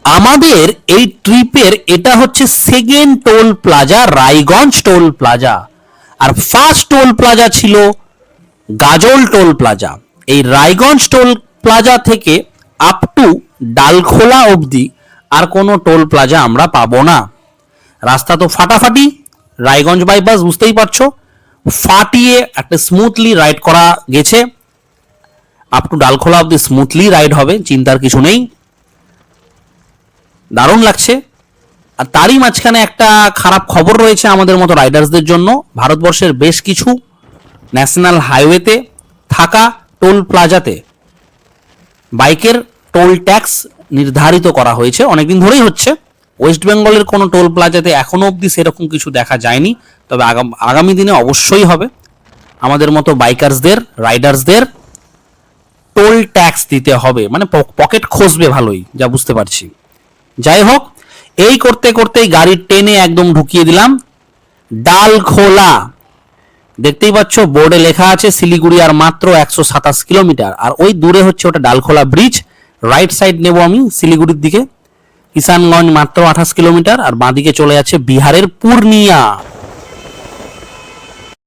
আমাদের এই ট্রিপের এটা হচ্ছে second toll plaza, Raiganj toll plaza. আর ফার্স্ট টোল প্লাজা ছিল গাজল টোল প্লাজা। এই রায়গঞ্জ টোল প্লাজা থেকে আপ টু ডালখোলা অবধি আর কোনো টোল প্লাজা আমরা পাবো না। রাস্তা তো ফাটাফাটি, রায়গঞ্জ বাইপাস বুঝতেই পারছো, ফাটিয়ে একটা স্মুথলি রাইড করা গেছে। আপ টু ডালখোলা অবধি স্মুথলি রাইড হবে, চিন্তার কিছু নেই, দারুণ লাগছে। আর তারই মাঝখানে একটা খারাপ খবর রয়েছে আমাদের মতো রাইডার্সদের জন্য। ভারতবর্ষের বেশ কিছু ন্যাশনাল হাইওয়েতে থাকা টোল প্লাজাতে বাইকের টোল ট্যাক্স নির্ধারিত করা হয়েছে, অনেকদিন ধরেই হচ্ছে। ওয়েস্ট বেঙ্গলের কোনো টোল প্লাজাতে এখনো অবধি সেরকম কিছু দেখা যায়নি, তবে আগামী দিনে অবশ্যই হবে। আমাদের মতো বাইকার্সদের, রাইডার্সদের টোল ট্যাক্স দিতে হবে, মানে পকেট খসবে ভালোই, যা বুঝতে পারছি। যাই হোক, এই করতে করতেই গাড়ি টেনে একদম ঢুকিয়ে দিলাম ডালখোলা। দেখতেই পাচ্ছ বোর্ডে লেখা আছে শিলিগুড়ি আর মাত্র 127 কিলোমিটার, আর ওই দূরে হচ্ছে ওটা ডালখোলা ব্রিজ। রাইট সাইড নেব আমি শিলিগুড়ির দিকে। কিষানগঞ্জ মাত্র 28 কিলোমিটার, আর বাঁদিকে চলে যাচ্ছে বিহারের পূর্ণিয়া।